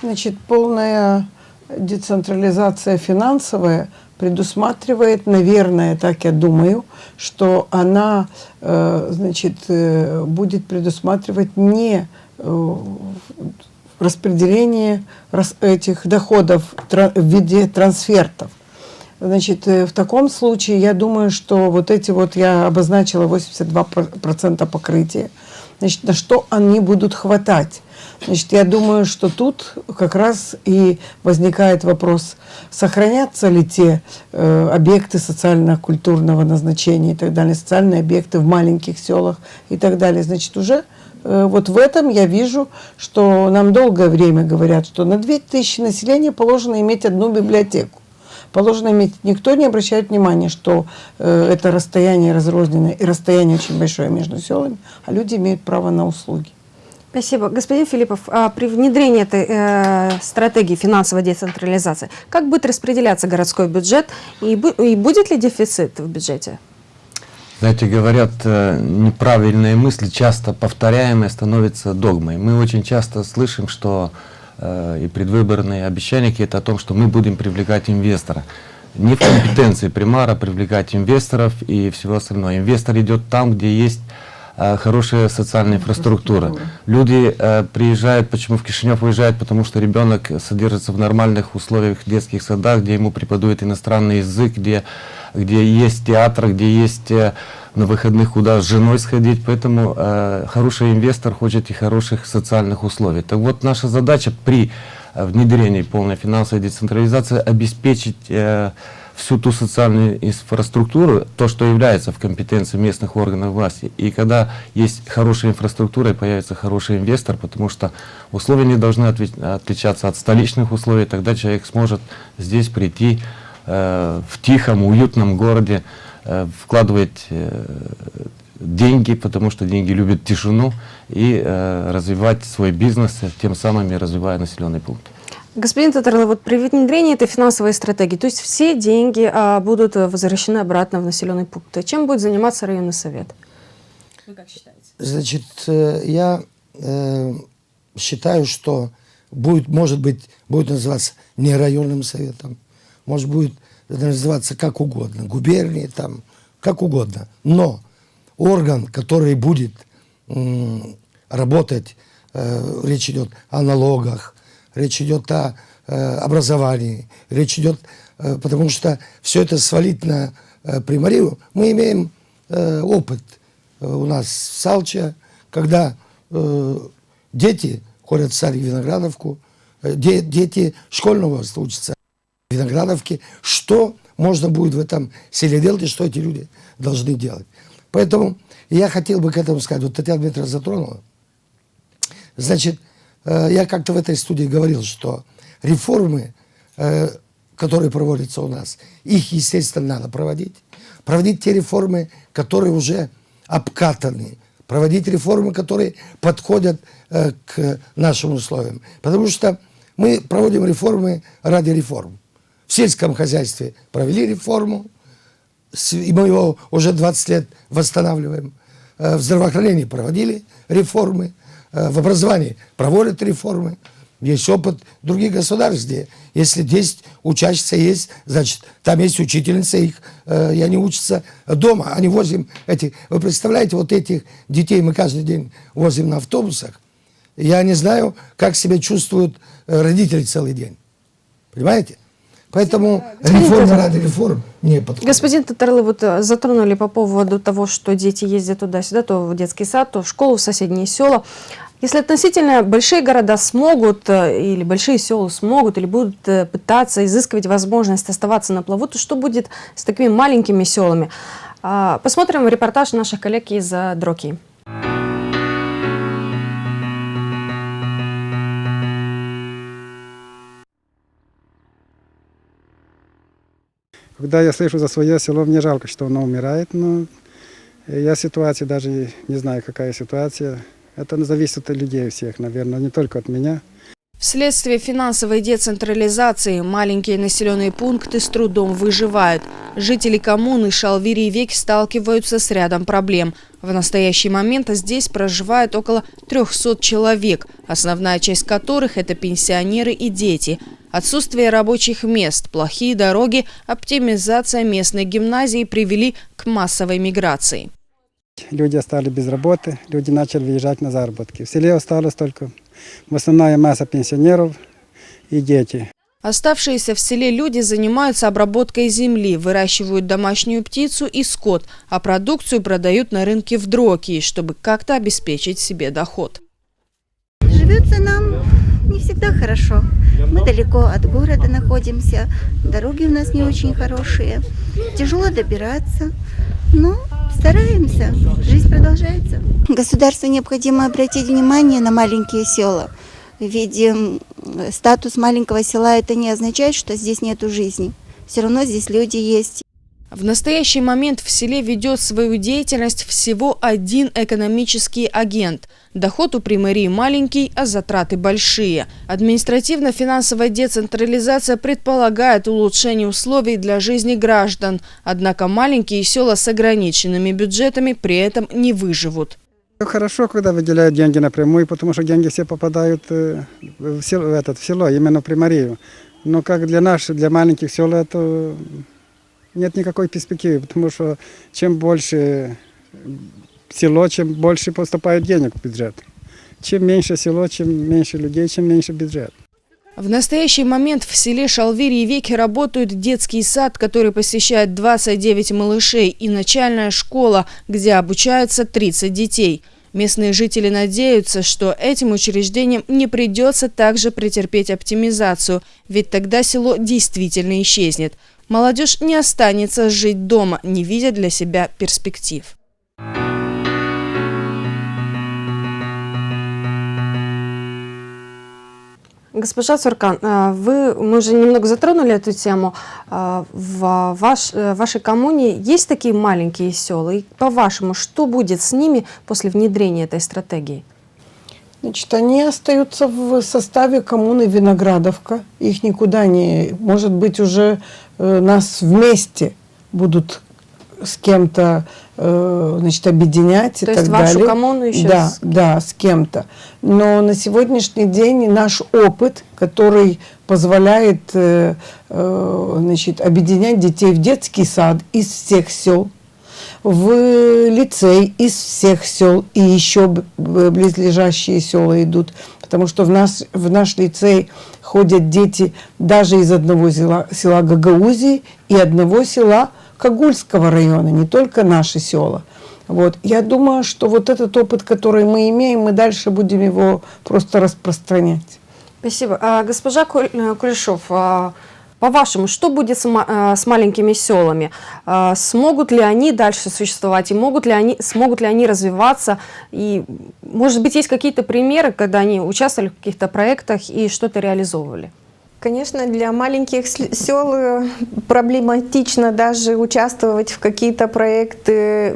Значит, полная децентрализация финансовая предусматривает, наверное, так я думаю, что она, значит, будет предусматривать не распределение этих доходов в виде трансфертов. Значит, в таком случае, я думаю, что вот эти вот, я обозначила 82% покрытия, значит, на что они будут хватать? Значит, я думаю, что тут как раз и возникает вопрос, сохранятся ли те объекты социально-культурного назначения и так далее, социальные объекты в маленьких селах и так далее. Значит, уже вот в этом я вижу, что нам долгое время говорят, что на 2000 населения положено иметь одну библиотеку. Положено иметь, никто не обращает внимания, что это расстояние разрозненное и расстояние очень большое между селами, а люди имеют право на услуги. Спасибо. Господин Филиппов, при внедрении этой стратегии финансовой децентрализации, как будет распределяться городской бюджет и будет ли дефицит в бюджете? Знаете, говорят, неправильные мысли, часто повторяемые, становятся догмой. Мы очень часто слышим, что и предвыборные обещания какие-то о том, что мы будем привлекать инвестора. Не в компетенции примара привлекать инвесторов и всего остального. Инвестор идет там, где есть хорошая социальная инфраструктура. Люди приезжают, почему в Кишинев уезжают, потому что ребенок содержится в нормальных условиях в детских садах, где ему преподают иностранный язык, где есть театр, где есть на выходных куда с женой сходить. Поэтому хороший инвестор хочет и хороших социальных условий. Так вот, наша задача при внедрении полной финансовой децентрализации обеспечить всю ту социальную инфраструктуру, то, что является в компетенции местных органов власти. И когда есть хорошая инфраструктура, появится хороший инвестор, потому что условия не должны отличаться от столичных условий, тогда человек сможет здесь прийти в тихом, уютном городе, вкладывать деньги, потому что деньги любят тишину, и развивать свой бизнес, тем самым и развивая населенный пункт. Господин Татарлы, вот при внедрении этой финансовой стратегии, то есть все деньги будут возвращены обратно в населенный пункт. Чем будет заниматься районный совет? Вы как считаете? Значит, я считаю, что может называться не районным советом, может будет называться как угодно, губернией, там, как угодно. Но орган, который будет работать, речь идет о налогах, речь идет о образовании, речь идет, потому что все это свалить на примарию. Мы имеем опыт у нас в Салче, когда дети ходят в садик Виноградовку, дети школьного возраста учатся в Виноградовке. Что можно будет в этом селе делать и что эти люди должны делать? Поэтому я хотел бы к этому сказать. Вот Татьяна Дмитриевна затронула. Значит, я как-то в этой студии говорил, что реформы, которые проводятся у нас, их, естественно, надо проводить. Проводить те реформы, которые уже обкатаны. Проводить реформы, которые подходят к нашим условиям. Потому что мы проводим реформы ради реформ. В сельском хозяйстве провели реформу, и мы его уже 20 лет восстанавливаем. В здравоохранении проводили реформы, в образовании проводят реформы. Есть опыт других государств, где если 10 учащихся есть, значит, там есть учительница, их, и они учатся дома. Они возим этих, вы представляете, вот этих детей мы каждый день возим на автобусах. Я не знаю, как себя чувствуют родители целый день. Понимаете? Поэтому реформа ради реформ не подходит. Господин Татарлы, вот затронули по поводу того, что дети ездят туда-сюда, то в детский сад, то в школу, в соседние села. Если относительно большие города смогут, или большие села смогут, или будут пытаться изыскивать возможность оставаться на плаву, то что будет с такими маленькими селами? Посмотрим репортаж наших коллег из Дроки. Когда я слышу за свое село, мне жалко, что оно умирает, но я ситуации даже не знаю, какая ситуация. Это зависит от людей всех, наверное, не только от меня. Вследствие финансовой децентрализации маленькие населенные пункты с трудом выживают. Жители коммуны Шалвири и Век сталкиваются с рядом проблем. В настоящий момент здесь проживает около 300 человек, основная часть которых – это пенсионеры и дети. Отсутствие рабочих мест, плохие дороги, оптимизация местной гимназии привели к массовой миграции. Люди остались без работы, люди начали выезжать на заработки. В селе осталось только в основная масса пенсионеров и дети. Оставшиеся в селе люди занимаются обработкой земли, выращивают домашнюю птицу и скот, а продукцию продают на рынке в Дроки, чтобы как-то обеспечить себе доход. Живется нам не всегда хорошо. Мы далеко от города находимся, дороги у нас не очень хорошие, тяжело добираться, но стараемся, жизнь продолжается. Государству необходимо обратить внимание на маленькие села, ведь статус маленького села это не означает, что здесь нету жизни, все равно здесь люди есть. В настоящий момент в селе ведет свою деятельность всего один экономический агент. Доход у примарии маленький, а затраты большие. Административно-финансовая децентрализация предполагает улучшение условий для жизни граждан. Однако маленькие села с ограниченными бюджетами при этом не выживут. Хорошо, когда выделяют деньги напрямую, потому что деньги все попадают в село, именно в примарию. Но как для маленьких сел это... Нет никакой перспективы, потому что чем больше село, чем больше поступает денег в бюджет. Чем меньше село, чем меньше людей, чем меньше бюджет. В настоящий момент в селе Шалвири и Веки работает детский сад, который посещает 29 малышей, и начальная школа, где обучаются 30 детей. Местные жители надеются, что этим учреждениям не придется также претерпеть оптимизацию, ведь тогда село действительно исчезнет. Молодежь не останется жить дома, не видя для себя перспектив. Госпожа Цуркан, мы уже немного затронули эту тему. В вашей коммуне есть такие маленькие села? И по-вашему, что будет с ними после внедрения этой стратегии? Значит, они остаются в составе коммуны Виноградовка. Их никуда не... Может быть, уже нас вместе будут с кем-то объединять и так далее. То есть вашу коммуну еще? Да, с кем-то. Но на сегодняшний день наш опыт, который позволяет объединять детей в детский сад из всех сел, в лицей из всех сел, и еще близлежащие села идут, потому что в наш лицей ходят дети даже из одного села Гагаузии и одного села Кагульского района, не только наши села. Вот. Я думаю, что вот этот опыт, который мы имеем, мы дальше будем его просто распространять. Спасибо. Госпожа Кулешов, по-вашему, что будет с маленькими селами? Смогут ли они дальше существовать? И смогут ли они развиваться? И, может быть, есть какие-то примеры, когда они участвовали в каких-то проектах и что-то реализовывали? Конечно, для маленьких сел проблематично даже участвовать в какие-то проекты,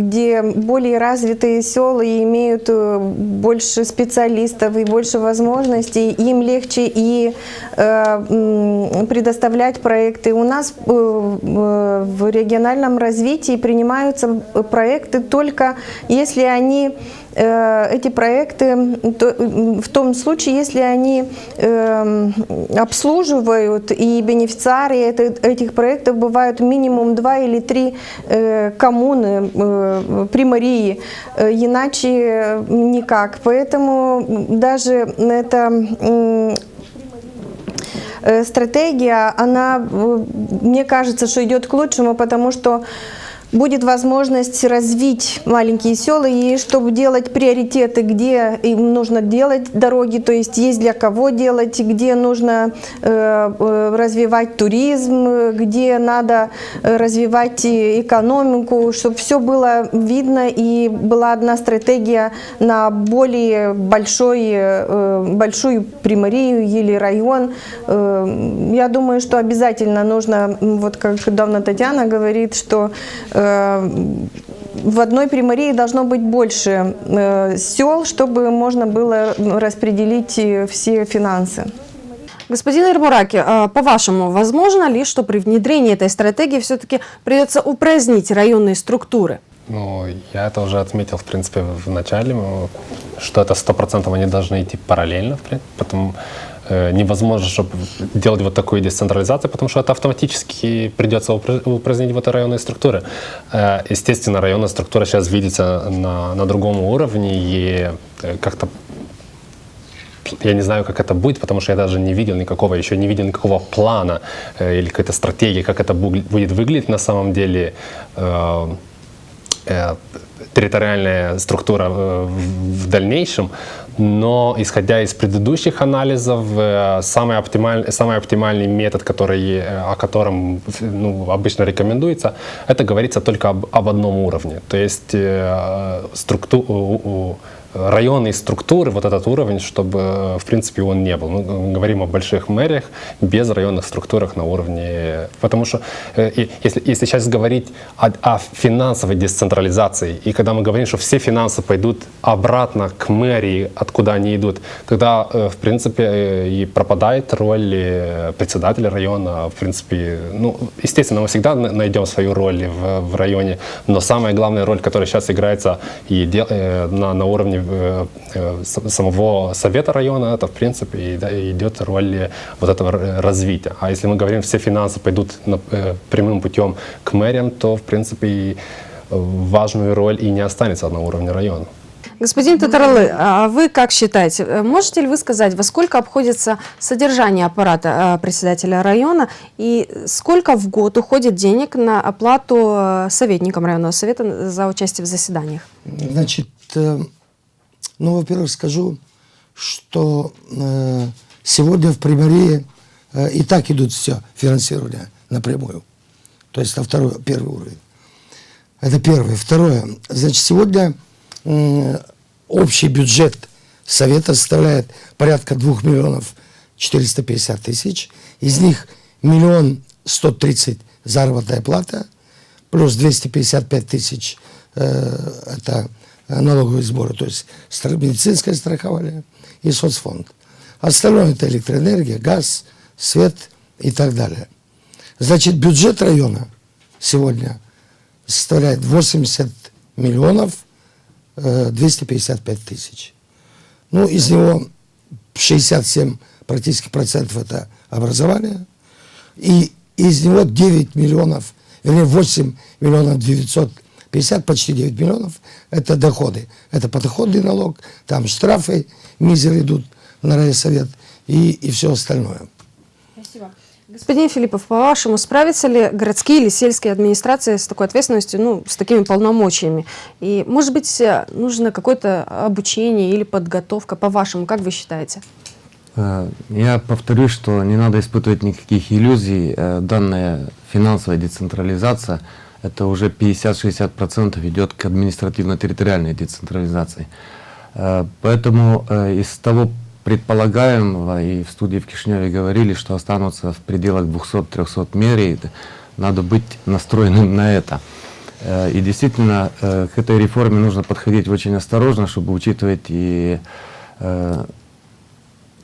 где более развитые села имеют больше специалистов и больше возможностей, им легче и предоставлять проекты. У нас в региональном развитии принимаются проекты только если они эти проекты, в том случае, если они обслуживают, и бенефициары этих проектов бывают минимум 2 или 3 коммуны, примарии, иначе никак. Поэтому даже эта стратегия, она, мне кажется, что идет к лучшему, потому что будет возможность развить маленькие села, и чтобы делать приоритеты, где им нужно делать дороги, то есть для кого делать, где нужно развивать туризм, где надо развивать экономику, чтобы все было видно и была одна стратегия на более большую примарию или район. Я думаю, что обязательно нужно, вот как давно Татьяна говорит, что в одной примарии должно быть больше сел, чтобы можно было распределить все финансы. Господин Ермураки, по-вашему, возможно ли, что при внедрении этой стратегии все-таки придется упразднить районные структуры? Ну, я это уже отметил, в принципе, в начале, что это 100% они должны идти параллельно, потому невозможно, чтобы делать вот такую децентрализацию, потому что это автоматически придется упразднить вот районные структуры. Естественно, районная структура сейчас видится на другом уровне, и как-то я не знаю, как это будет, потому что я даже еще не видел никакого плана или какой-то стратегии, как это будет выглядеть на самом деле. Территориальная структура в дальнейшем, но исходя из предыдущих анализов, самый оптимальный метод, о котором обычно рекомендуется, это говорится только об одном уровне. То есть районные структуры, вот этот уровень, чтобы, в принципе, он не был. Мы говорим о больших мэриях без районных структурах на уровне... Потому что если сейчас говорить о финансовой децентрализации, и когда мы говорим, что все финансы пойдут обратно к мэрии, откуда они идут, тогда, в принципе, и пропадает роль председателя района. В принципе, естественно, мы всегда найдем свою роль в районе, но самая главная роль, которая сейчас играется на уровне самого совета района, это, в принципе, идет роль вот этого развития. А если мы говорим, все финансы пойдут прямым путем к мэриям, то, в принципе, важную роль и не останется на уровне района. Господин Татарлы, а вы как считаете, можете ли вы сказать, во сколько обходится содержание аппарата председателя района и сколько в год уходит денег на оплату советникам районного совета за участие в заседаниях? Значит, во-первых, скажу, что сегодня в примарии и так идут все финансирование напрямую. То есть на первый уровень. Это первое. Второе. Значит, сегодня общий бюджет совета составляет порядка 2 миллионов 450 тысяч. Из них 1 130 000 заработная плата, плюс 255 тысяч это налоговые сборы, то есть медицинское страхование и соцфонд. Остальное это электроэнергия, газ, свет и так далее. Значит, бюджет района сегодня составляет 80 миллионов 255 тысяч. Из него 67 практически процентов это образование, и из него 9 миллионов, вернее 8 миллионов 950, почти 9 миллионов, это доходы. Это подоходный налог, там штрафы, мизер идут на райсовет и все остальное. Спасибо. Господин Филиппов, по-вашему, справятся ли городские или сельские администрации с такой ответственностью, с такими полномочиями? И, может быть, нужно какое-то обучение или подготовка, по-вашему, как вы считаете? Я повторюсь, что не надо испытывать никаких иллюзий. Данная финансовая децентрализация, это уже 50-60% идет к административно-территориальной децентрализации. Поэтому из того предполагаем, и в студии в Кишиневе говорили, что останутся в пределах 200-300 мэрий. Надо быть настроенным на это. И действительно, к этой реформе нужно подходить очень осторожно, чтобы учитывать и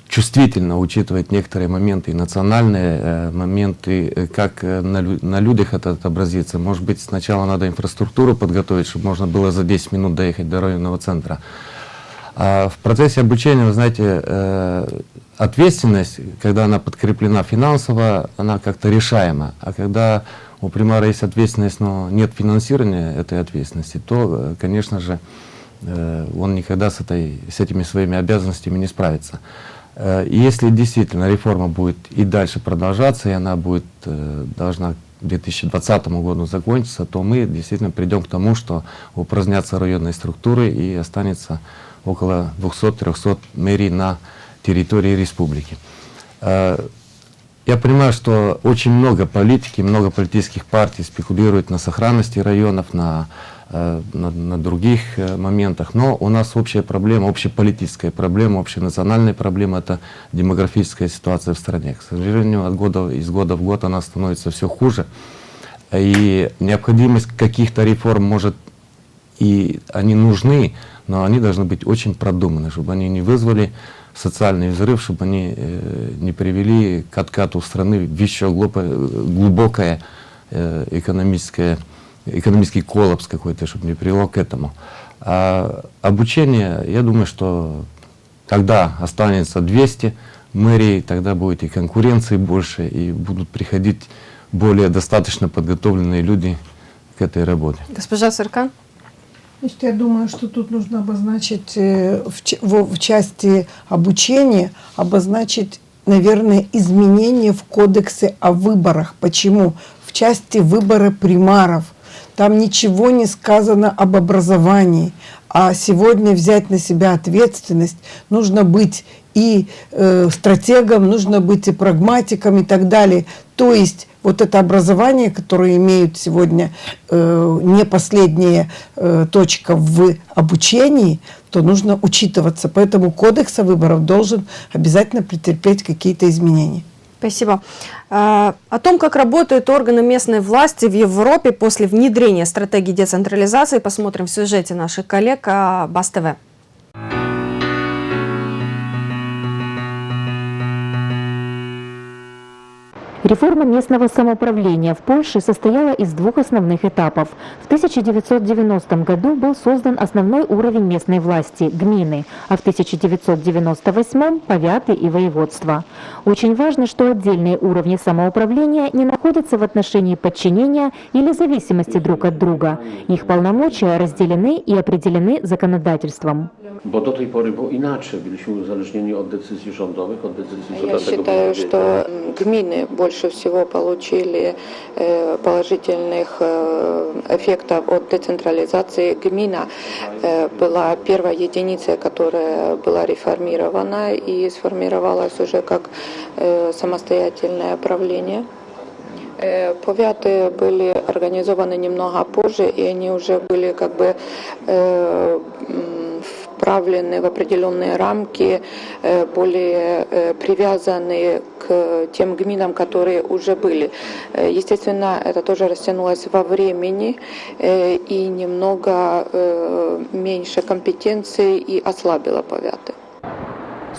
чувствительно учитывать некоторые моменты, и национальные моменты, как на людях это отобразится. Может быть, сначала надо инфраструктуру подготовить, чтобы можно было за 10 минут доехать до районного центра. А в процессе обучения, вы знаете, ответственность, когда она подкреплена финансово, она как-то решаема. А когда у примара есть ответственность, но нет финансирования этой ответственности, то, конечно же, он никогда с этими своими обязанностями не справится. И если действительно реформа будет и дальше продолжаться, и она будет, должна к 2020 году закончиться, то мы действительно придем к тому, что упразднятся районные структуры и останется около 200-300 мэрий на территории республики. Я понимаю, что очень много политики, много политических партий спекулируют на сохранности районов, на других моментах, но у нас общая проблема, общеполитическая проблема, общенациональная проблема — это демографическая ситуация в стране. К сожалению, из года в год она становится все хуже, и необходимость каких-то реформ, может, и они нужны, но они должны быть очень продуманы, чтобы они не вызвали социальный взрыв, чтобы они не привели к откату страны в еще глубокое экономический коллапс какой-то, чтобы не привело к этому. А обучение, я думаю, что когда останется 200 мэрий, тогда будет и конкуренции больше, и будут приходить более достаточно подготовленные люди к этой работе. Госпожа Сыркан? Значит, я думаю, что тут нужно обозначить в части обучения, обозначить, наверное, изменения в кодексе о выборах. Почему? В части выбора примаров. Там ничего не сказано об образовании. А сегодня взять на себя ответственность нужно быть и стратегом, нужно быть и прагматиком и так далее. То есть вот это образование, которое имеют сегодня не последняя точка в обучении, то нужно учитываться. Поэтому кодекс выборов должен обязательно претерпеть какие-то изменения. Спасибо. О том, как работают органы местной власти в Европе после внедрения стратегии децентрализации, посмотрим в сюжете наших коллег БАС-ТВ. Реформа местного самоуправления в Польше состояла из двух основных этапов. В 1990 году был создан основной уровень местной власти – гмины, а в 1998 – повяты и воеводства. Очень важно, что отдельные уровни самоуправления не находятся в отношении подчинения или зависимости друг от друга. Их полномочия разделены и определены законодательством. Я считаю, что гмины больше всего получили положительных эффектов от децентрализации. Гмина была первой единицей, которая была реформирована и сформировалась уже как самостоятельное правление. Повяты были организованы немного позже, и они уже были как бы вправлены в определенные рамки, более привязаны к тем гминам, которые уже были. Естественно, это тоже растянулось во времени и немного меньше компетенций и ослабило повяты.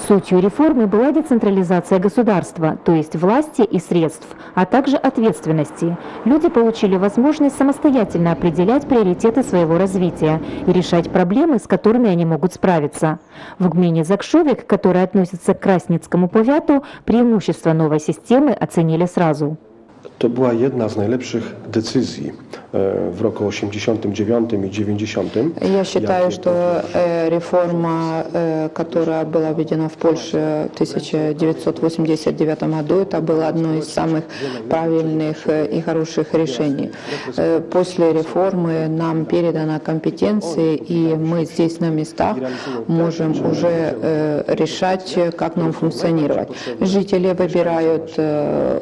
Сутью реформы была децентрализация государства, то есть власти и средств, а также ответственности. Люди получили возможность самостоятельно определять приоритеты своего развития и решать проблемы, с которыми они могут справиться. В гмине Закшовик, которая относится к Красницкому повяту, преимущества новой системы оценили сразу. To była jedna z najlepszych decyzji w roku 89 и 90. Я считаю, что реформа, которая была введена в Польше в 1989 году, это было одно из самых правильных и хороших решений. После реформы нам переданы компетенции, и мы здесь на местах можем уже решать, как нам функционировать. Жители выбирают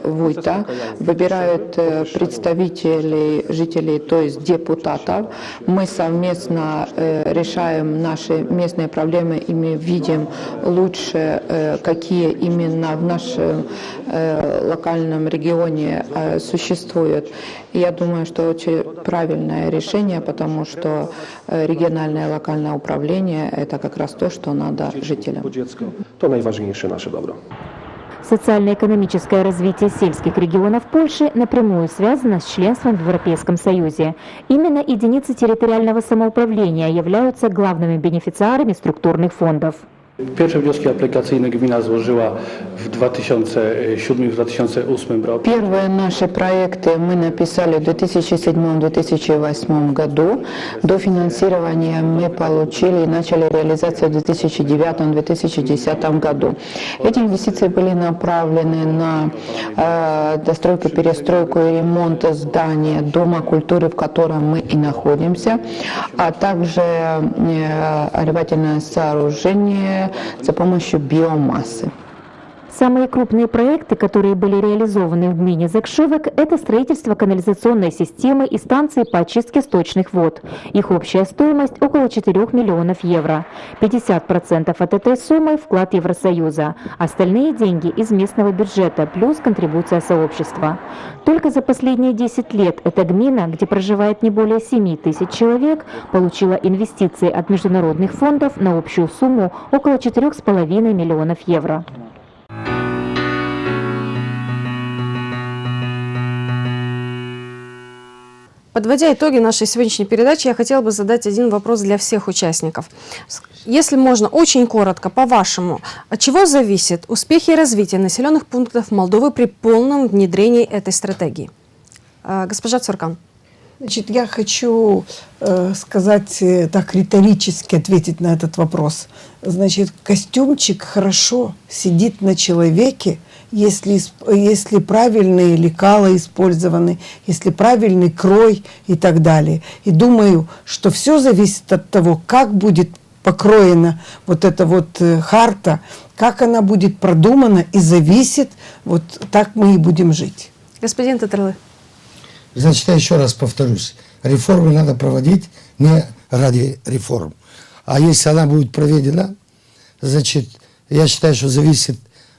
войта, выбирают выбирают представителей, жителей, то есть депутатов. Мы совместно решаем наши местные проблемы, и мы видим лучше, какие именно в нашем локальном регионе существуют. И я думаю, что очень правильное решение, потому что региональное локальное управление – это как раз то, что надо жителям. To najważniejsze nasze dobro. Социально-экономическое развитие сельских регионов Польши напрямую связано с членством в Европейском Союзе. Именно единицы территориального самоуправления являются главными бенефициарами структурных фондов. Pierwsze wnioski aplikacyjne gmina złożyła w 2007 i 2008 roku. Первые наши проекты мы написали в 2007-2008 году. До финансирования мы получили и начали реализацию в 2009-2010 году. Эти инвестиции были направлены на достройку, перестройку и ремонт здания Дома культуры, в котором мы и находимся, а также оревательное сооружение за помощью биомассы. Самые крупные проекты, которые были реализованы в гмине Закшевек, это строительство канализационной системы и станции по очистке сточных вод. Их общая стоимость около 4 миллионов евро. 50% от этой суммы – вклад Евросоюза. Остальные деньги из местного бюджета, плюс контрибуция сообщества. Только за последние 10 лет эта гмина, где проживает не более 7 тысяч человек, получила инвестиции от международных фондов на общую сумму около 4,5 миллионов евро. Подводя итоги нашей сегодняшней передачи, я хотела бы задать один вопрос для всех участников. Если можно, очень коротко, по-вашему, от чего зависит успех и развитие населенных пунктов Молдовы при полном внедрении этой стратегии? Госпожа Цуркан. Значит, я хочу сказать, так риторически ответить на этот вопрос. Значит, костюмчик хорошо сидит на человеке, если правильные лекала использованы, если правильный крой и так далее. И думаю, что все зависит от того, как будет покроена вот эта вот харта, как она будет продумана, и зависит, вот так мы и будем жить. Господин Татарлы. Значит, я еще раз повторюсь. Реформы надо проводить не ради реформ. А если она будет проведена, значит, я считаю, что зависит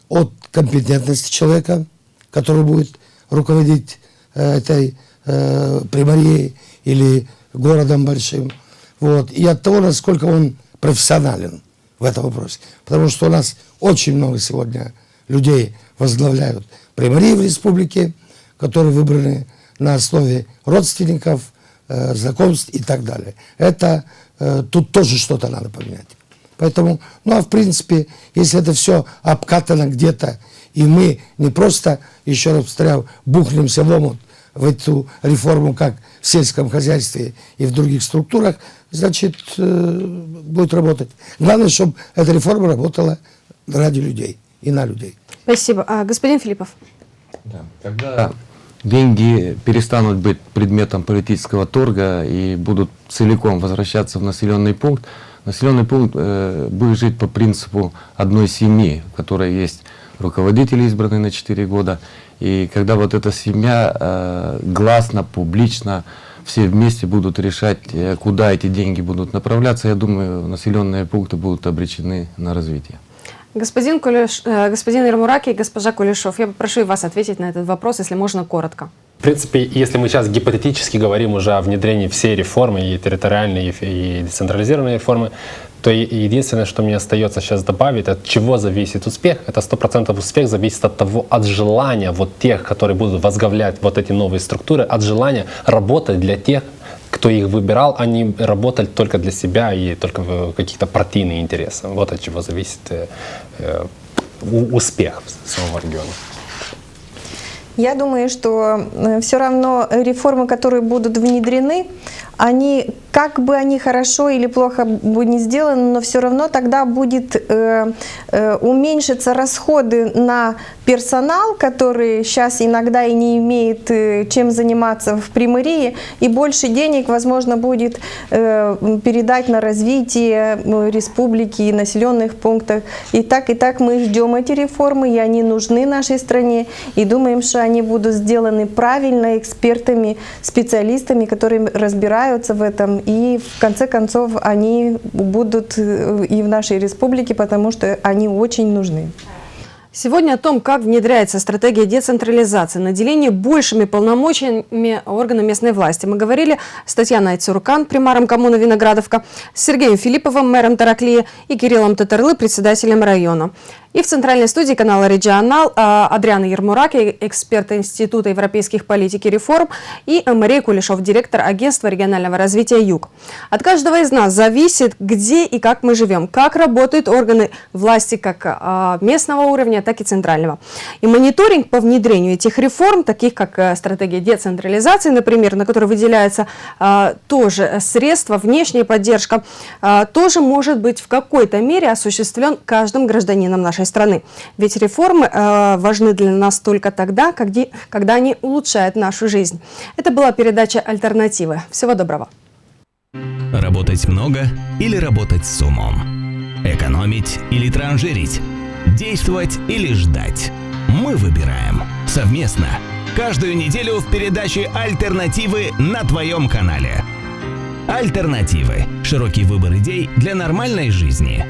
от компетентности человека, который будет руководить этой примарией или городом большим. Вот. И от того, насколько он профессионален в этом вопросе. Потому что у нас очень много сегодня людей возглавляют примарии в республике, которые выбраны на основе родственников, знакомств и так далее. Это тут тоже что-то надо поменять. Поэтому, ну а в принципе, если это все обкатано где-то, и мы не просто, еще раз повторяю, бухнемся в омут в эту реформу, как в сельском хозяйстве и в других структурах, значит, будет работать. Главное, чтобы эта реформа работала ради людей и на людей. Спасибо. Господин Филиппов. Да. Когда деньги перестанут быть предметом политического торга и будут целиком возвращаться в населенный пункт будет жить по принципу одной семьи, в которой есть руководители, избранные на 4 года. И когда вот эта семья гласно, публично, все вместе будут решать, куда эти деньги будут направляться, я думаю, населенные пункты будут обречены на развитие. Господин Ермураки и госпожа Кулешов, я попрошу и вас ответить на этот вопрос, если можно, коротко. В принципе, если мы сейчас гипотетически говорим уже о внедрении всей реформы, и территориальной, и децентрализированной реформы, то единственное, что мне остается сейчас добавить, от чего зависит успех, это 100% успех зависит от желания вот тех, которые будут возглавлять вот эти новые структуры, от желания работать для тех, кто их выбирал, а не работать только для себя и только в каких-то партийных интересах. Вот от чего зависит успех самого региона. Я думаю, что все равно реформы, которые будут внедрены, они как бы они хорошо или плохо бы не сделаны, но все равно тогда будет уменьшиться расходы на персонал, который сейчас иногда и не имеет чем заниматься в Приморье, и больше денег, возможно, будет передать на развитие республики и населенных пунктов. И так мы ждем эти реформы, и они нужны нашей стране, и думаем, что они будут сделаны правильно экспертами, специалистами, которые разбираются в этом, и в конце концов они будут и в нашей республике, потому что они очень нужны. Сегодня о том, как внедряется стратегия децентрализации, наделение большими полномочиями органов местной власти. Мы говорили с Татьяной Цуркан, примаром коммуны Виноградовка, с Сергеем Филипповым, мэром Тараклии, и Кириллом Татарлы, председателем района. И в центральной студии канала «Регионал» Адриана Ермураки, эксперт Института европейских политик и реформ, и Мария Кулешов, директор агентства регионального развития «Юг». От каждого из нас зависит, где и как мы живем, как работают органы власти как местного уровня, так и центрального. И мониторинг по внедрению этих реформ, таких как стратегия децентрализации, например, на которой выделяются тоже средства, внешняя поддержка, тоже может быть в какой-то мере осуществлен каждым гражданином нашей страны. Ведь реформы важны для нас только тогда, когда они улучшают нашу жизнь. Это была передача «Альтернативы». Всего доброго. Работать много или работать с умом? Экономить или транжирить? Действовать или ждать? Мы выбираем совместно. Каждую неделю в передаче «Альтернативы» на твоем канале. «Альтернативы» – широкий выбор идей для нормальной жизни.